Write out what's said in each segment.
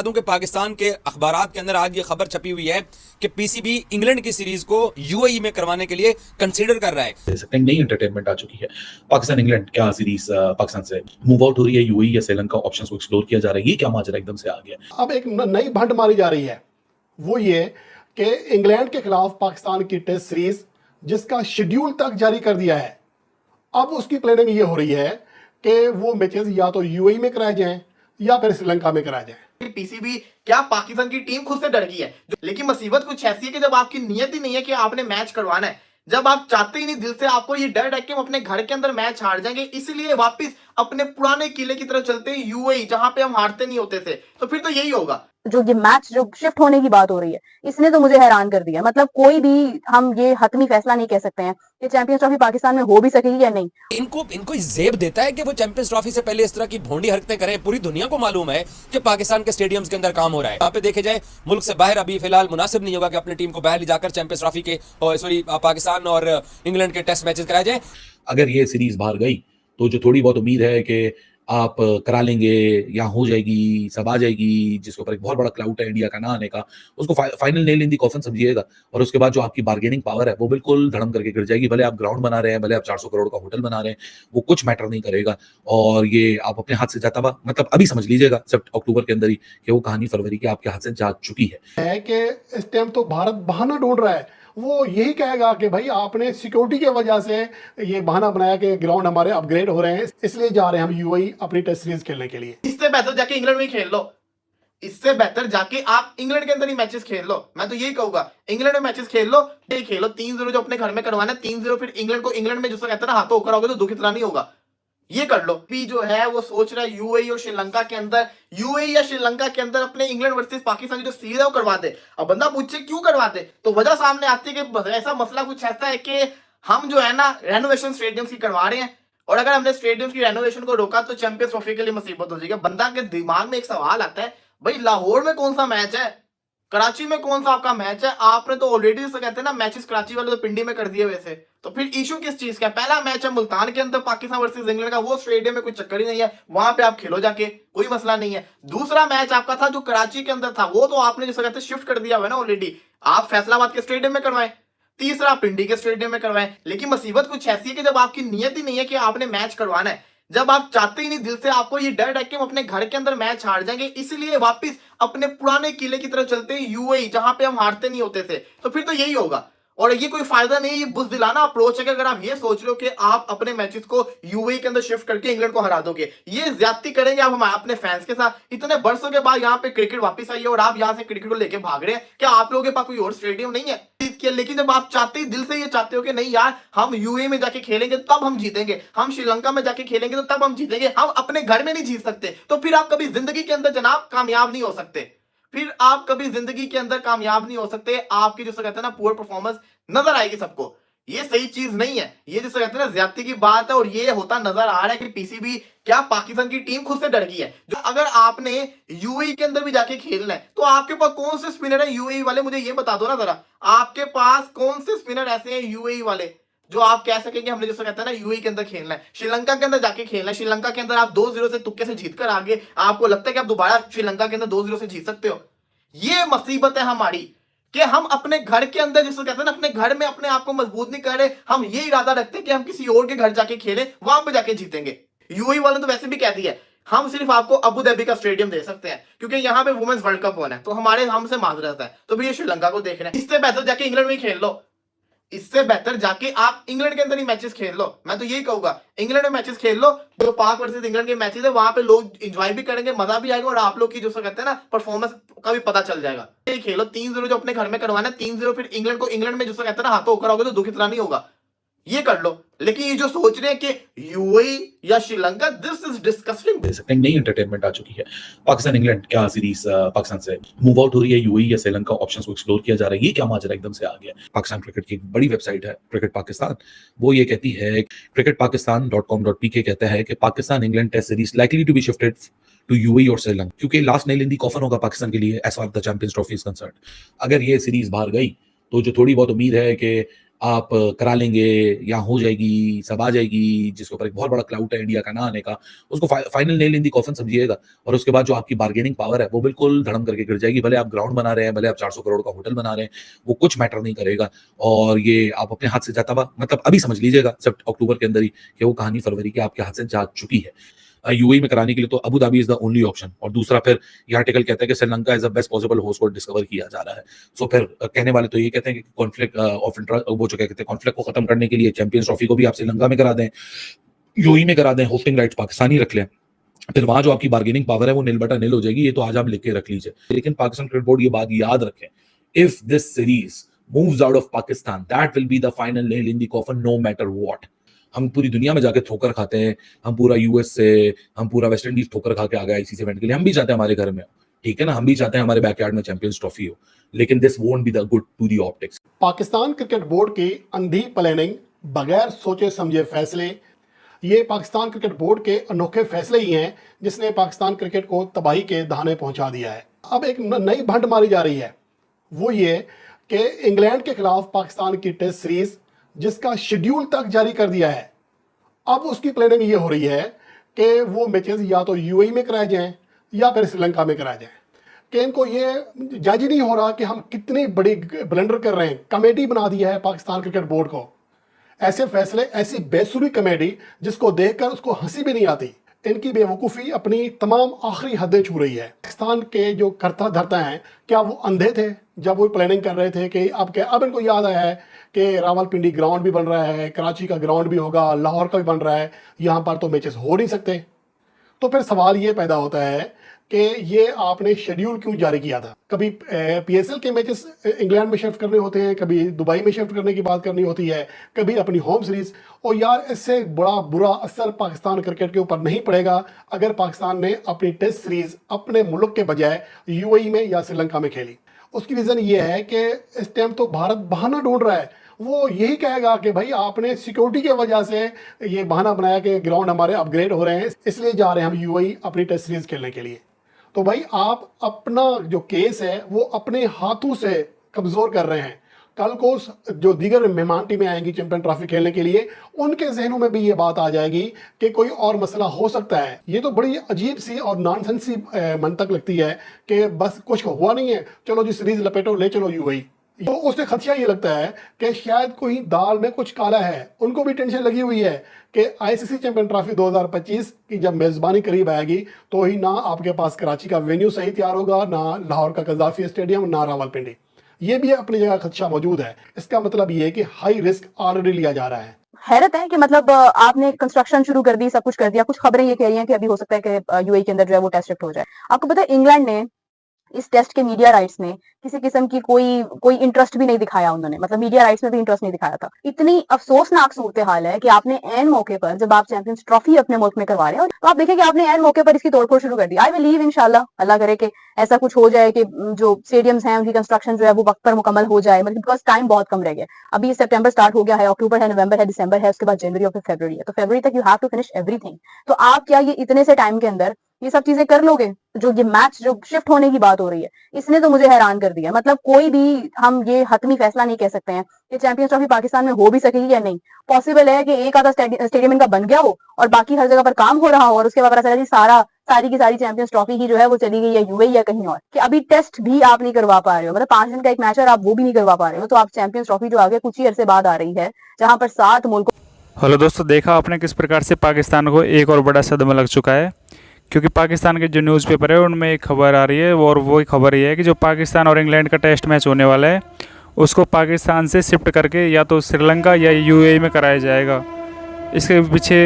बता दूं कि पाकिस्तान के अखबारात के अंदर आज ये खबर छपी हुई है कि पीसीबी इंग्लैंड की सीरीज को यूएई में करवाने के लिए कंसीडर कर रहा है। नई एंटरटेनमेंट आ चुकी है। पाकिस्तान इंग्लैंड क्या सीरीज पाकिस्तान से मूव आउट हो रही है, यूएई या श्रीलंका ऑप्शंस को एक्सप्लोर किया जा रहा है। ये क्या माजरा एकदम से आ गया। अब एक नई भंड मारी जा रही है, वो ये कि इंग्लैंड के खिलाफ पाकिस्तान की टेस्ट सीरीज जिसका शेड्यूल तक जारी कर दिया है, अब उसकी प्लानिंग ये हो रही है कि वो मैचेस या तो यूएई में कराए जाएं या फिर श्रीलंका में कराए जाएं। पीसीबी क्या पाकिस्तान की टीम खुद से डर गई है, लेकिन मुसीबत कुछ ऐसी है कि जब आपकी नियत ही नहीं है कि आपने मैच करवाना है, जब आप चाहते ही नहीं दिल से, आपको ये डर है कि हम अपने घर के अंदर मैच हार जाएंगे, इसलिए वापस अपने पुराने किले की तरफ चलते हैं यूएई, जहां पे हम हारते नहीं होते थे। तो फिर तो यही होगा। जो ये मैच जो शिफ्ट होने की बात हो रही है, इसने तो मुझे हैरान कर दिया। मतलब कोई भी हम ये हतमी फैसला नहीं कह सकते हैं कि चैंपियंस ट्रॉफी पाकिस्तान में हो भी सकेगी या नहीं। इनको जेब देता है कि वो चैंपियंस ट्रॉफी से पहले इस तरह की भोंडी हरकतें करें। पूरी दुनिया को मालूम है कि पाकिस्तान के स्टेडियम्स के अंदर काम हो रहा है। यहाँ पे देखे जाए, मुल्क से बाहर अभी फिलहाल मुनासिब नहीं होगा कि अपनी टीम को बाहर ले जाकर चैंपियंस ट्रॉफी के पाकिस्तान और इंग्लैंड के टेस्ट मैचेस कराए जाए। अगर ये सीरीज बाहर गई तो जो थोड़ी बहुत उम्मीद है कि आप करा लेंगे या हो जाएगी, सब आ जाएगी, जिसके ऊपर एक बहुत बड़ा क्लाउड है इंडिया का ना आने का, उसको final nail in the coffin समझिएगा। और उसके बाद जो आपकी बार्गेनिंग पावर है वो बिल्कुल धड़म करके गिर जाएगी। भले आप ग्राउंड बना रहे हैं, भले आप 400 करोड़ का होटल बना रहे हैं, वो कुछ मैटर नहीं करेगा। और ये आप अपने हाथ से जाता हुआ, मतलब अभी समझ लीजिएगा अक्टूबर के अंदर ही कि वो कहानी फरवरी के आपके हाथ से जा चुकी है कि इस टाइम तो भारत बहाना ढूंढ रहा है। वो यही कहेगा कि भाई आपने सिक्योरिटी की वजह से ये बहाना बनाया कि ग्राउंड हमारे अपग्रेड हो रहे हैं, इसलिए जा रहे हैं हम यूएई अपनी टेस्ट सीरीज खेलने के लिए। इससे बेहतर जाके इंग्लैंड में खेल लो, इससे बेहतर जाके आप इंग्लैंड के अंदर ही मैचेस खेल लो। मैं तो यही कहूंगा, इंग्लैंड में मैचेस खेल लो, 3-0 जो अपने घर में करवाना है, 3-0 फिर इंग्लैंड में, जिसको कहते हैं ना हाथों होकर आओगे तो दुख इतना नहीं होगा, ये कर लो। भी जो है वो सोच रहा है यूएई और श्रीलंका के अंदर, यूएई या श्रीलंका के अंदर अपने इंग्लैंड वर्सेस पाकिस्तान की जो सीरीज है वो करवा दे। अब बंदा पूछे क्यों करवा दे, तो वजह सामने आती है कि ऐसा मसला कुछ ऐसा है कि हम जो है ना रेनोवेशन स्टेडियम की करवा रहे हैं, और अगर हमने स्टेडियम की रेनोवेशन को रोका तो चैंपियंस ट्रॉफी के लिए मुसीबत हो जाएगी। बंदा के दिमाग में एक सवाल आता है, भाई लाहौर में कौन सा मैच है, कराची में कौन सा आपका मैच है, आपने तो ऑलरेडी कहते हैं ना मैचेस कराची वाले तो पिंडी में कर दिए वैसे, तो फिर इशू किस चीज का। पहला मैच है मुल्तान के अंदर पाकिस्तान वर्सेस इंग्लैंड का, वो स्टेडियम में कोई चक्कर ही नहीं है, वहां पे आप खेलो जाके, कोई मसला नहीं है। दूसरा मैच आपका था जो कराची के अंदर था, वो तो आपने जिसे कहते हैं शिफ्ट कर दिया हुआ है ना ऑलरेडी, आप फैसलाबाद के स्टेडियम में करवाएं। तीसरा पिंडी के स्टेडियम में करवाएं। लेकिन मुसीबत कुछ ऐसी है कि जब आपकी नियत ही नहीं है कि आपने मैच करवाना है, जब आप चाहते ही नहीं दिल से, आपको ये डर है कि हम अपने घर के अंदर मैच हार जाएंगे, इसलिए वापस अपने पुराने किले की तरफ चलते हैं यूएई, जहां पे हम हारते नहीं होते थे, तो फिर तो यही होगा। और ये कोई फायदा नहीं है, ये बुज़दिलाना अप्रोच है कि अगर आप ये सोच रहे हो कि आप अपने मैचेस को यूएई के अंदर शिफ्ट करके इंग्लैंड को हरा दोगे, ये ज्यादती करेंगे आप हमारे अपने फैंस के साथ। इतने बरसों के बाद यहाँ पे क्रिकेट वापस आई है और आप यहाँ से क्रिकेट को लेके भाग रहे हैं। क्या आप लोगों के पास कोई और स्टेडियम नहीं है? लेकिन जब आप चाहते ही दिल से ये चाहते हो कि नहीं यार हम यूएई में जाके खेलेंगे तब हम जीतेंगे, हम श्रीलंका में जाके खेलेंगे तो तब हम जीतेंगे, हम अपने घर में नहीं जीत सकते, तो फिर आप कभी जिंदगी के अंदर जनाब कामयाब नहीं हो सकते। फिर आप कभी जिंदगी के अंदर कामयाब नहीं हो सकते। आपकी जिसे कहते हैं ना पुअर परफॉर्मेंस नजर आएगी सबको, ये सही चीज नहीं है, ये जिसे कहते हैं ना ज्यादती की बात है। और ये होता नजर आ रहा है कि पीसीबी क्या पाकिस्तान की टीम खुद से डर गई है। जो अगर आपने यूएई के अंदर भी जाके खेलना है तो आपके पास कौन से स्पिनर है यूएई वाले, मुझे ये बता दो ना जरा, आपके पास कौन से स्पिनर ऐसे हैं यूएई वाले जो आप कह सकेंगे हमने जिसे कहते हैं ना यूएई के अंदर खेलना है, श्रीलंका के अंदर जाके खेलना है। श्रीलंका के अंदर आप 2-0 से तुक्के से जीत कर आगे, आपको लगता है कि आप दोबारा श्रीलंका के अंदर 2-0 से जीत सकते हो? ये मुसीबत है हमारी कि हम अपने घर के अंदर जिसको कहते हैं ना अपने घर में अपने आप को मजबूत नहीं कर रहे। हम ये इरादा रखते हैं कि हम किसी और के घर जाके खेलें, वहां पे जाके जीतेंगे। यूएई वालों ने तो वैसे भी कह दिया है हम सिर्फ आपको अबू धाबी का स्टेडियम दे सकते हैं क्योंकि यहाँ पे वुमेन्स वर्ल्ड कप होना है, तो हमारे हमसे माजरत है, तो भी श्रीलंका को देख रहे हैं। इससे बेहतर जाके इंग्लैंड में खेल लो, इससे बेहतर जाके आप इंग्लैंड के अंदर ही मैचेस खेल लो। मैं तो यही कहूंगा इंग्लैंड में मैचेस खेल लो, जो पाक वर्सेस इंग्लैंड के मैचेस है वहां पे लोग एंजॉय भी करेंगे, मजा भी आएगा, और आप लोग की जो कहते हैं ना परफॉर्मेंस का भी पता चल जाएगा। ये खेलो 3-0 जो अपने घर में करवाना है, 3-0 फिर इंग्लैंड में जो कहते हैं ना हाथों होकर आओगे तो दुख इतना नहीं होगा, ये कर लो। लेकिन ये जो सोच रहे हैं कि यूएई या श्रीलंका, दिस इज डिस्कस्टिंग। नई एंटरटेनमेंट आ चुकी है। पाकिस्तान इंग्लैंड क्या सीरीज पाकिस्तान से मूव आउट हो रही है, यूएई या श्रीलंका ऑप्शंस को एक्सप्लोर किया जा रहा है। ये क्या माजरा एकदम से आ गया। पाकिस्तान क्रिकेट की एक बड़ी वेबसाइट है क्रिकेट पाकिस्तान, वो ये कहती है, cricketpakistan.com.pk कहता है कि Pakistan England test series likely to be shifted to UAE और श्रीलंका, क्योंकि last nail in the coffin होगा पाकिस्तान के लिए as far the champions trophy is concerned. अगर ये सीरीज बाहर गई तो जो थोड़ी बहुत उम्मीद है कि आप करा लेंगे या हो जाएगी, सब आ जाएगी, जिसके ऊपर एक बहुत बड़ा क्लाउड है इंडिया का ना आने का, उसको final nail in the coffin समझिएगा। और उसके बाद जो आपकी बार्गेनिंग पावर है वो बिल्कुल धड़म करके गिर जाएगी। भले आप ग्राउंड बना रहे हैं, भले आप 400 करोड़ का होटल बना रहे हैं, वो कुछ मैटर नहीं करेगा। और ये आप अपने हाथ से जाता हुआ, मतलब अभी समझ लीजिएगा सब अक्टूबर के अंदर ही, कि वो कहानी फरवरी के आपके हाथ से जा चुकी है। यूएई में कराने के लिए तो Abu Dhabi is the only option. और दूसरा, फिर ये आर्टिकल कहता है कि Sri Lanka is the best possible host को डिस्कवर किया जा रहा है। सो फिर कहने वाले तो ये कहते हैं कि कॉन्फ्लिक्ट ऑफ इंटरेस्ट, वो जो कहते हैं कॉन्फ्लिक्ट को खत्म करने के लिए चैंपियंस ट्रॉफी को भी आप श्रीलंका में करा दें, यूएई में करा दें, होस्टिंग राइट्स पाकिस्तानी रख लें, फिर वहां जो आपकी बार्गेनिंग पावर है वो नील बटा नील हो जाएगी। ये तो आज आप लिख के रख लीजिए। लेकिन पाकिस्तान क्रिकेट बोर्ड ये बात याद रखें, if this series moves out of Pakistan, that will be the final nail in the coffin no matter what. हम पूरी दुनिया में जाके ठोकर खाते हैं, हम पूरा यूएस से, हम पूरा वेस्ट इंडीज ठोकर खा के आ गए आईसीसी इवेंट के लिए। हम भी चाहते हैं हमारे घर में, ठीक है ना, हम भी चाहते हैं हमारे बैकयार्ड में चैंपियंस ट्रॉफी हो, लेकिन this won't be the good to the optics. Pakistan cricket board की अंधी प्लानिंग, बगैर सोचे समझे फैसले, ये पाकिस्तान क्रिकेट बोर्ड के अनोखे फैसले ही हैं जिसने पाकिस्तान क्रिकेट को तबाही के दहाने पहुंचा दिया है। अब एक नई भंड मारी जा रही है, वो ये कि इंग्लैंड के खिलाफ पाकिस्तान की टेस्ट सीरीज जिसका शेड्यूल तक जारी कर दिया है, अब उसकी प्लानिंग ये हो रही है कि वो मैचेस या तो यूएई में कराए जाएं या फिर श्रीलंका में कराए जाएं। कि इनको ये जज नहीं हो रहा कि हम कितनी बड़ी ब्लंडर कर रहे हैं। कमेटी बना दिया है पाकिस्तान क्रिकेट बोर्ड को, ऐसे फैसले, ऐसी बेसुरी कमेटी जिसको देखकर उसको हंसी भी नहीं आती। इनकी बेवकूफ़ी अपनी तमाम आखिरी हदें छू रही है। पाकिस्तान के जो करता धरता हैं, क्या वो अंधे थे जब वो प्लानिंग कर रहे थे कि अब इनको याद आया है कि रावलपिंडी ग्राउंड भी बन रहा है, कराची का ग्राउंड भी होगा, लाहौर का भी बन रहा है, यहाँ पर तो मैचेस हो नहीं सकते। तो फिर सवाल ये पैदा होता है कि ये आपने शेड्यूल क्यों जारी किया था। कभी पीएसएल के मैचेस इंग्लैंड में शिफ्ट करने होते हैं, कभी दुबई में शिफ्ट करने की बात करनी होती है, कभी अपनी होम सीरीज। और यार, इससे बड़ा बुरा असर पाकिस्तान क्रिकेट के ऊपर नहीं पड़ेगा अगर पाकिस्तान ने अपनी टेस्ट सीरीज अपने मुल्क के बजाय यूएई में या श्रीलंका में खेली। उसकी रीज़न ये है कि इस टाइम तो भारत बहाना ढूंढ रहा है। वो यही कहेगा कि भाई आपने सिक्योरिटी की वजह से ये बहाना बनाया कि ग्राउंड हमारे अपग्रेड हो रहे हैं, इसलिए जा रहे हैं हम यूएई अपनी टेस्ट सीरीज खेलने के लिए। तो भाई आप अपना जो केस है वो अपने हाथों से कमज़ोर कर रहे हैं। कल को जो दीगर मेहमान टीमें आएंगी चैंपियन ट्रॉफी खेलने के लिए, उनके जहनों में भी ये बात आ जाएगी कि कोई और मसला हो सकता है। ये तो बड़ी अजीब सी और नॉनसेंस सी मंतक लगती है कि बस कुछ हुआ नहीं है, चलो जी सीरीज लपेटो, ले चलो यूएई। तो उससे खदशा ये लगता है कि शायद कोई दाल में कुछ काला है। उनको भी टेंशन लगी हुई है कि आईसीसी चैंपियन ट्रॉफी 2025 की जब मेज़बानी करीब आएगी तो ही ना आपके पास कराची का वेन्यू सही तैयार होगा, ना लाहौर का कज़ाफ़ी स्टेडियम, ना रावलपिंडी। ये भी अपनी जगह खदशा मौजूद है। इसका मतलब ये है कि हाई रिस्क ऑलरेडी लिया जा रहा है। हैरत है कि मतलब आपने कंस्ट्रक्शन शुरू कर दी, सब कुछ कर दिया। कुछ खबरें ये कह रही हैं कि अभी हो सकता है कि यूएई के अंदर जो है वो टेस्ट शिफ्ट हो जाए। आपको पता है इंग्लैंड ने इस टेस्ट के मीडिया राइट्स में किसी किस्म की कोई इंटरेस्ट भी नहीं दिखाया। उन्होंने मतलब मीडिया राइट्स में भी इंटरेस्ट नहीं दिखाया था। इतनी अफसोसनाक सूरत हाल है कि आपने एन मौके पर, जब आप चैंपियंस ट्रॉफी अपने मुल्क में करवा रहे हैं, तो आप देखें कि आपने एन मौके पर इसकी तोड़फोड़ शुरू कर दी। आई बिलीव इंशाल्लाह, अल्लाह करे कि ऐसा कुछ हो जाए कि जो स्टेडियम्स हैं उनकी कंस्ट्रक्शन जो है वो वक्त पर मुकम्मल हो जाए। मतलब बिकॉज टाइम बहुत कम रह गया। अभी सितंबर स्टार्ट हो गया है, अक्टूबर है, नवंबर है, दिसंबर है, उसके बाद जनवरी और फिर फरवरी है। तो फरवरी तक you have to finish everything. तो आप क्या ये इतने से टाइम के अंदर ये सब चीजें कर लोगे? जो ये मैच जो शिफ्ट होने की बात हो रही है, इसने तो मुझे हैरान कर दिया। मतलब कोई भी हम ये हतमी फैसला नहीं कह सकते हैं कि चैंपियंस ट्रॉफी पाकिस्तान में हो भी सकेगी या नहीं। पॉसिबल है कि एक आधा स्टेडियम इनका बन गया हो और बाकी हर जगह पर काम हो रहा हो और उसके बाद पता चला जी सारी की सारी चैंपियंस ट्रॉफी ही जो है वो चली गई या यूएई या कहीं और। कि अभी टेस्ट भी आप नहीं करवा पा रहे हो, मतलब 5 दिन का एक मैच और आप वो भी नहीं करवा पा रहे हो। तो आप चैंपियंस ट्रॉफी जो आगे कुछ ही अरसे बाद आ रही है, जहां पर 7 मुल्कों। हेलो दोस्तों, देखा आपने किस प्रकार से पाकिस्तान को एक और बड़ा सदमा लग चुका है। क्योंकि पाकिस्तान के जो न्यूज़पेपर है उनमें एक खबर आ रही है और वो खबर ये है कि जो पाकिस्तान और इंग्लैंड का टेस्ट मैच होने वाला है उसको पाकिस्तान से शिफ्ट करके या तो श्रीलंका या यूएई में कराया जाएगा। इसके पीछे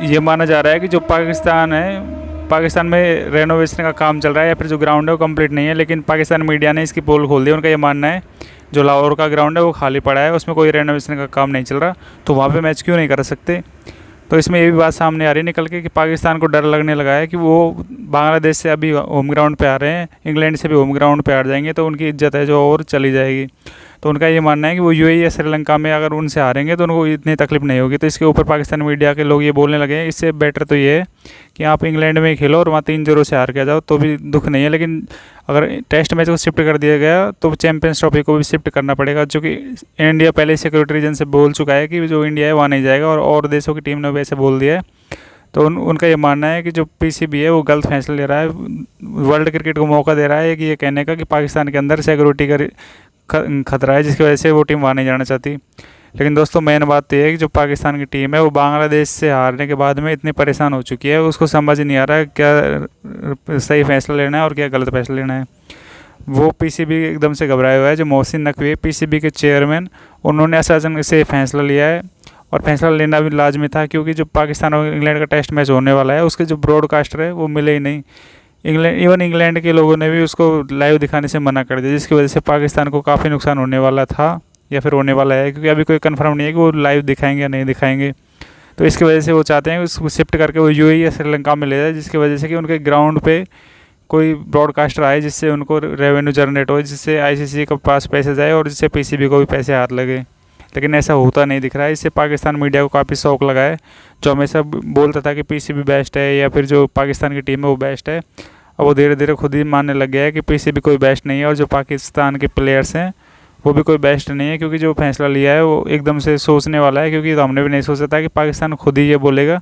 ये माना जा रहा है कि जो पाकिस्तान में रेनोवेशन का काम चल रहा है या फिर जो ग्राउंड है वो कंप्लीट नहीं है। लेकिन पाकिस्तान मीडिया ने इसकी पोल खोल दी। उनका ये मानना है जो लाहौर का ग्राउंड है वो खाली पड़ा है, उसमें कोई रेनोवेशन का काम नहीं चल रहा, तो वहाँ पे मैच क्यों नहीं कर सकते। तो इसमें ये भी बात सामने आ रही है निकल के कि पाकिस्तान को डर लगने लगा है कि वो बांग्लादेश से अभी होम ग्राउंड पे आ रहे हैं, इंग्लैंड से भी होम ग्राउंड पे आ जाएंगे तो उनकी इज्जत है जो और चली जाएगी। तो उनका ये मानना है कि वो यूएई या श्रीलंका में अगर उनसे हारेंगे तो उनको इतनी तकलीफ नहीं होगी। तो इसके ऊपर पाकिस्तान मीडिया के लोग ये बोलने लगे हैं इससे बेटर तो ये है कि आप इंग्लैंड में खेलो और वहाँ 3-0 से हार के आ जाओ तो भी दुख नहीं है। लेकिन अगर टेस्ट मैच को शिफ्ट कर दिया गया तो चैंपियंस ट्रॉफी को भी शिफ्ट करना पड़ेगा, जो कि इंडिया पहले सिक्योरिटी रीजन से बोल चुका है कि जो इंडिया है वहाँ नहीं जाएगा, और देशों की टीम ने वैसे बोल दिया है। तो उनका ये मानना है कि जो पीसीबी है वो गलत फैसला ले रहा है, वर्ल्ड क्रिकेट को मौका दे रहा है कि ये कहने का कि पाकिस्तान के अंदर सिक्योरिटी का खतरा है, जिसकी वजह से वो टीम वहाँ नहीं जाना चाहती। लेकिन दोस्तों मेन बात तो ये है कि जो पाकिस्तान की टीम है वो बांग्लादेश से हारने के बाद में इतनी परेशान हो चुकी है, उसको समझ नहीं आ रहा है क्या सही फैसला लेना है और क्या गलत फैसला लेना है। वो पीसीबी एकदम से घबराया हुआ है। जो मोहसिन नकवी पीसीबी के चेयरमैन, उन्होंने अचानक से फैसला लिया है, और फैसला लेना भी लाजमी था, क्योंकि जो पाकिस्तान और इंग्लैंड का टेस्ट मैच होने वाला है उसके जो ब्रॉडकास्टर है वो मिले ही नहीं। इंग्लैंड के लोगों ने भी उसको लाइव दिखाने से मना कर दिया, जिसकी वजह से पाकिस्तान को काफ़ी नुकसान होने वाला था या फिर होने वाला है, क्योंकि अभी कोई कंफर्म नहीं है कि वो लाइव दिखाएंगे या नहीं दिखाएंगे। तो इसकी वजह से वो चाहते हैं उसको शिफ्ट करके वो यूएई या श्रीलंका में ले जाए, जिसकी वजह से कि उनके ग्राउंड पे कोई ब्रॉडकास्टर आए जिससे उनको रेवेन्यू जनरेट हो, जिससे आईसीसी के पास पैसे जाए और जिससे पीसीबी को भी पैसे हाथ लगे। लेकिन ऐसा होता नहीं दिख रहा है। इससे पाकिस्तान मीडिया को काफ़ी शौक लगा है, जो हमेशा बोलता था कि पीसीबी बेस्ट है या फिर जो पाकिस्तान की टीम है वो बेस्ट है। अब वो धीरे धीरे खुद ही मानने लग गया है कि पीसीबी कोई बेस्ट नहीं है, और जो पाकिस्तान के प्लेयर्स हैं वो भी कोई बेस्ट नहीं है, क्योंकि जो फैसला लिया है वो एकदम से सोचने वाला है। क्योंकि तो हमने भी नहीं सोचा था कि पाकिस्तान खुद ही ये बोलेगा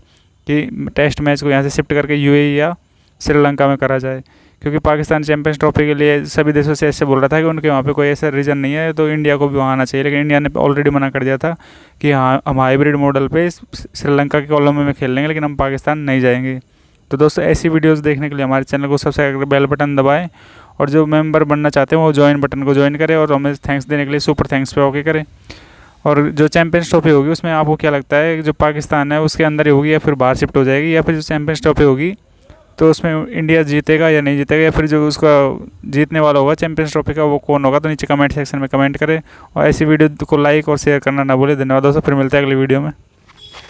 कि टेस्ट मैच को यहाँ से शिफ्ट करके यूएई या श्रीलंका में करा जाए, क्योंकि पाकिस्तान चैंपियंस ट्रॉफी के लिए सभी देशों से ऐसे बोल रहा था कि उनके वहाँ पे कोई ऐसा रीजन नहीं है, तो इंडिया को भी वहाँ आना चाहिए। लेकिन इंडिया ने ऑलरेडी मना कर दिया था कि हाँ हम हाइब्रिड मॉडल पे श्रीलंका के कोलंबो में खेल लेंगे, लेकिन हम पाकिस्तान नहीं जाएंगे। तो दोस्तों ऐसी वीडियोस देखने के लिए हमारे चैनल को सब्सक्राइब करके बेल बटन दबाएं, और जो मेंबर बनना चाहते हैं वो ज्वाइन बटन को ज्वाइन करें, और हमें थैंक्स देने के लिए सुपर थैंक्स पे ओके करें। और जो चैंपियंस ट्रॉफी होगी उसमें आपको क्या लगता है कि जो पाकिस्तान है उसके अंदर ही होगी या फिर बाहर शिफ्ट हो जाएगी, या फिर जो चैंपियंस ट्रॉफी होगी तो उसमें इंडिया जीतेगा या नहीं जीतेगा, या फिर जो उसका जीतने वाला होगा चैंपियंस ट्रॉफी का वो कौन होगा। तो नीचे कमेंट सेक्शन में कमेंट करें, और ऐसी वीडियो को लाइक और शेयर करना ना भूलें। धन्यवाद दोस्तों, फिर मिलते हैं अगली वीडियो में।